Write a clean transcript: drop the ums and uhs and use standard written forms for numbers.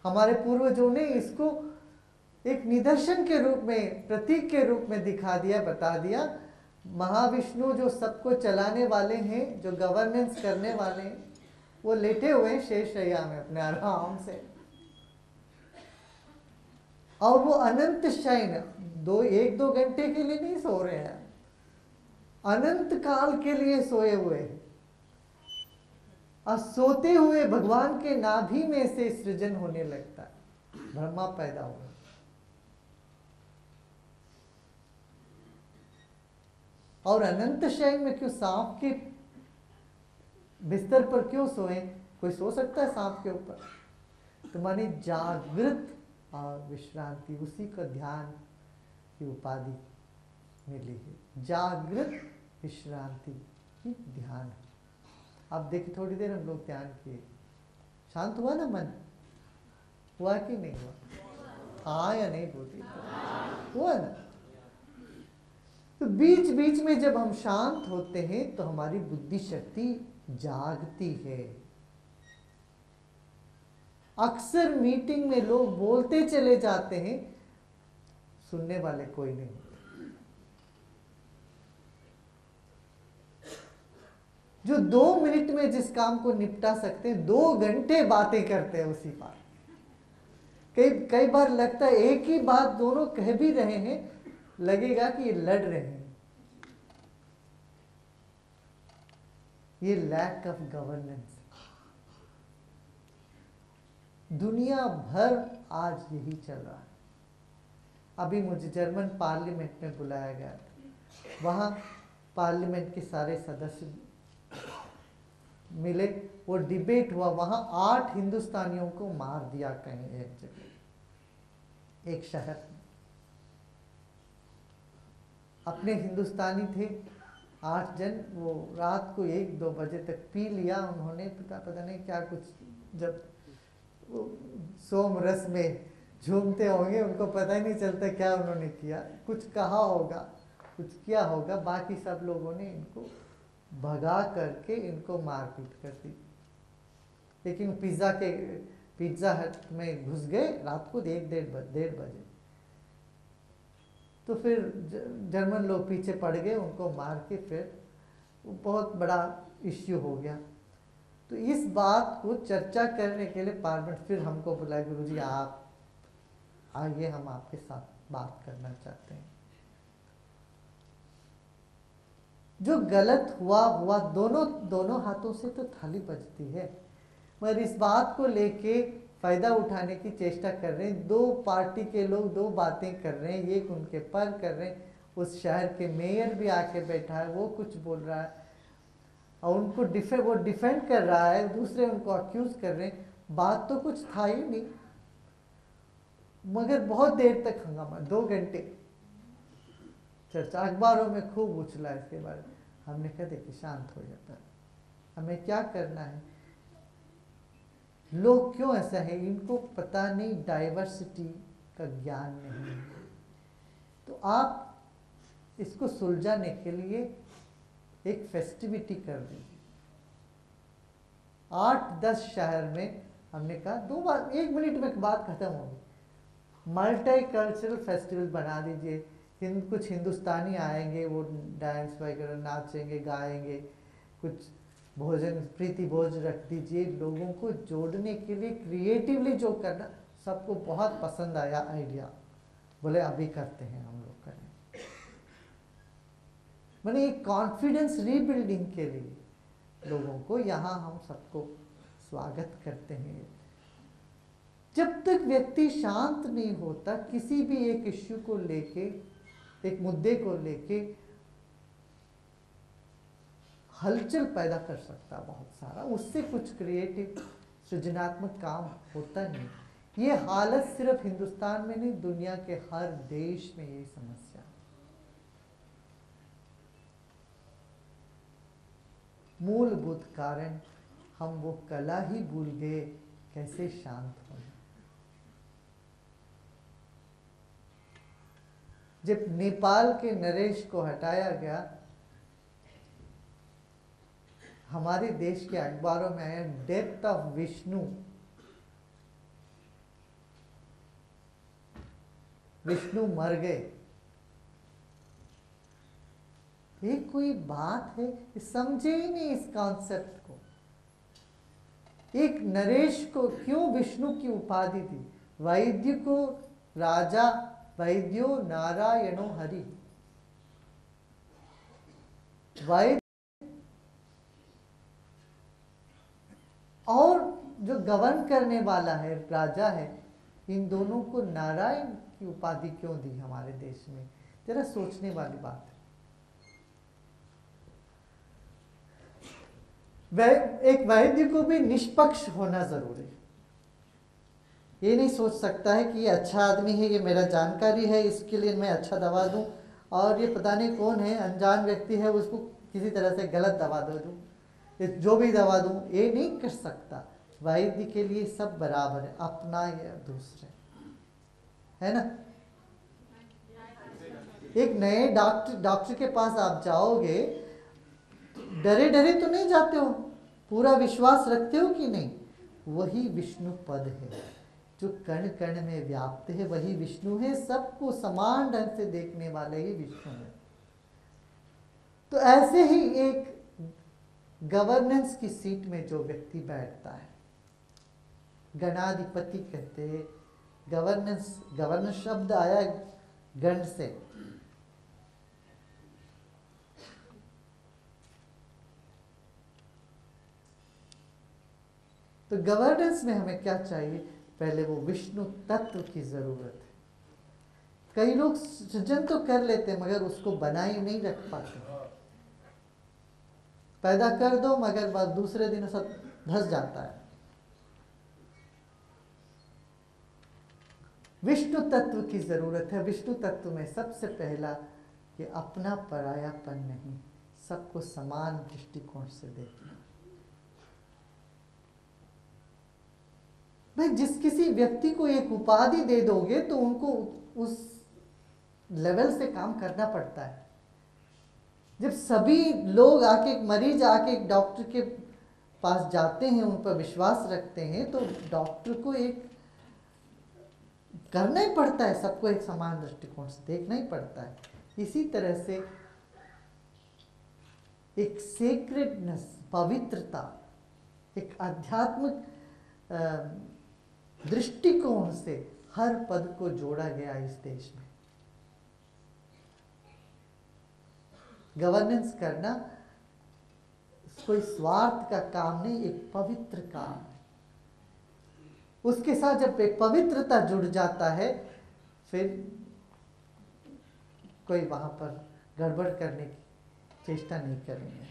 हमारे पूर्वजों ने इसको एक निदर्शन के रूप में, प्रतीक के रूप में दिखा दिया, बता दिया। महाविष्णु जो सबको चलाने वाले हैं, जो गवर्नेंस करने वाले हैं, वो लेटे हुए हैं शेषशय्या में अपने आराम से, और वो अनंत शयन, 1-2 घंटे के लिए नहीं सो रहे हैं, अनंत काल के लिए सोए हुए हैं। और सोते हुए भगवान के नाभि में से सृजन होने लगता है, ब्रह्मा पैदा हुआ। और अनंत शयन में क्यों? सांप के बिस्तर पर क्यों सोए? कोई सो सकता है सांप के ऊपर? तो माने जागृत और विश्रांति, उसी का ध्यान की उपाधि मिली है। जागृत विश्रांति ही ध्यान है। आप देखिए, थोड़ी देर हम लोग ध्यान किए, शांत हुआ ना मन? हुआ कि नहीं हुआ? हाँ या नहीं बोलती? हुआ ना? तो बीच बीच में जब हम शांत होते हैं तो हमारी बुद्धि शक्ति जागती है। अक्सर मीटिंग में लोग बोलते चले जाते हैं, सुनने वाले कोई नहीं होते। जो 2 मिनट में जिस काम को निपटा सकते हैं, 2 घंटे बातें करते हैं उसी बात। कई बार लगता है एक ही बात दोनों कह भी रहे हैं, लगेगा कि ये लड़ रहे हैं। ये लैक ऑफ गवर्नेंस। दुनिया भर आज यही चल रहा है। अभी मुझे जर्मन पार्लियामेंट में बुलाया गया था, वहाँ पार्लियामेंट के सारे सदस्य मिले, वो डिबेट हुआ। वहाँ 8 हिंदुस्तानियों को मार दिया कहीं एक जगह, एक शहर में। अपने हिंदुस्तानी थे 8 जन, वो रात को 1-2 बजे तक पी लिया उन्होंने, पता नहीं क्या कुछ, जब वो सोम रस में झूमते होंगे, उनको पता ही नहीं चलता क्या उन्होंने किया। कुछ कहा होगा, कुछ किया होगा, बाकी सब लोगों ने इनको भगा करके इनको मारपीट कर दी। लेकिन पिज्ज़ा हट में घुस गए रात को 1-1:30 बजे। तो फिर जर्मन लोग पीछे पड़ गए, उनको मार के फिर वो बहुत बड़ा इश्यू हो गया। तो इस बात को चर्चा करने के लिए पार्लियामेंट फिर हमको बुलाया, गुरुजी आप आइए, हम आपके साथ बात करना चाहते हैं। जो गलत हुआ, दोनों हाथों से तो थाली बजती है, मगर इस बात को लेके फायदा उठाने की चेष्टा कर रहे हैं। 2 पार्टी के लोग 2 बातें कर रहे हैं, एक उनके पर कर रहे हैं, उस शहर के मेयर भी आके बैठा है, वो कुछ बोल रहा है और उनको वो डिफेंड कर रहा है, दूसरे उनको अक्यूज कर रहे हैं। बात तो कुछ था ही नहीं, मगर बहुत देर तक हंगामा, 2 घंटे चर्चा, अखबारों में खूब उछला इसके बारे में। हमने कहा देखिए शांत हो जाता है, हमें क्या करना है। लोग क्यों ऐसा है, इनको पता नहीं, डाइवर्सिटी का ज्ञान नहीं है। तो आप इसको सुलझाने के लिए एक फेस्टिविटी कर दीजिए। 8-10 शहर में हमने कहा 2 बार, 1 मिनट में बात खत्म होगी। मल्टी कल्चरल फेस्टिवल बना दीजिए, कुछ हिंदुस्तानी आएंगे, वो डांस वगैरह नाचेंगे गाएंगे, कुछ भोजन, प्रीति भोज रख दीजिए। लोगों को जोड़ने के लिए क्रिएटिवली जो करना, सबको बहुत पसंद आया आइडिया, बोले अभी करते हैं, हम लोग करें। मैंने एक कॉन्फिडेंस रीबिल्डिंग के लिए लोगों को यहाँ हम सबको स्वागत करते हैं। जब तक व्यक्ति शांत नहीं होता, किसी भी एक इश्यू को लेके, एक मुद्दे को लेके हलचल पैदा कर सकता बहुत सारा, उससे कुछ क्रिएटिव सृजनात्मक काम होता नहीं। ये हालत सिर्फ हिंदुस्तान में नहीं, दुनिया के हर देश में ये समस्या। मूलभूत कारण, हम वो कला ही भूल गए कैसे शांत होना। जब नेपाल के नरेश को हटाया गया, हमारे देश के अखबारों में आया डेथ ऑफ विष्णु। विष्णु मर गए। ये कोई बात है? समझे ही नहीं इस कॉन्सेप्ट को। एक नरेश को क्यों विष्णु की उपाधि दी? वैद्य को राजा वैद्यो नारायणो हरि। वैद्य और जो गवर्न करने वाला है राजा है, इन दोनों को नारायण की उपाधि क्यों दी हमारे देश में? जरा सोचने वाली बात है। एक वैद्य को भी निष्पक्ष होना जरूरी है। ये नहीं सोच सकता है कि ये अच्छा आदमी है, ये मेरा जानकारी है, इसके लिए मैं अच्छा दवा दूं, और ये पता नहीं कौन है, अनजान व्यक्ति है, उसको किसी तरह से गलत दवा दे दूं, जो भी दवा दूं। ये नहीं कर सकता। वैद्य के लिए सब बराबर है, अपना या दूसरे, है ना। एक नए डॉक्टर के पास आप जाओगे, डरे डरे तो नहीं जाते हो, पूरा विश्वास रखते हो कि नहीं? वही विष्णु पद है जो कण कण में व्याप्त है, वही विष्णु है। सबको समान ढंग से देखने वाले ही विष्णु है। तो ऐसे ही एक गवर्नेंस की सीट में जो व्यक्ति बैठता है, गणाधिपति कहते हैं। गवर्नेंस शब्द आया गण से। तो गवर्नेंस में हमें क्या चाहिए? पहले वो विष्णु तत्व की जरूरत है। कई लोग सृजन तो कर लेते मगर उसको बनाए नहीं रख पाते। पैदा कर दो मगर बाद दूसरे दिन सब धस जाता है। विष्णु तत्व की जरूरत है। विष्णु तत्व में सबसे पहला कि अपना परायापन नहीं, सबको समान दृष्टिकोण से देखना। भाई जिस किसी व्यक्ति को एक उपाधि दे दोगे तो उनको उस लेवल से काम करना पड़ता है। जब सभी लोग आके, मरीज आके एक डॉक्टर के पास जाते हैं, उन पर विश्वास रखते हैं, तो डॉक्टर को एक करना ही पड़ता है, सबको एक समान दृष्टिकोण से देखना ही पड़ता है। इसी तरह से एक सेक्रेडनेस, पवित्रता, एक आध्यात्मिक दृष्टिकोण से हर पद को जोड़ा गया इस देश में। गवर्नेंस करना कोई स्वार्थ का काम नहीं, एक पवित्र काम है। उसके साथ जब एक पवित्रता जुड़ जाता है, फिर कोई वहां पर गड़बड़ करने की चेष्टा नहीं करेंगे।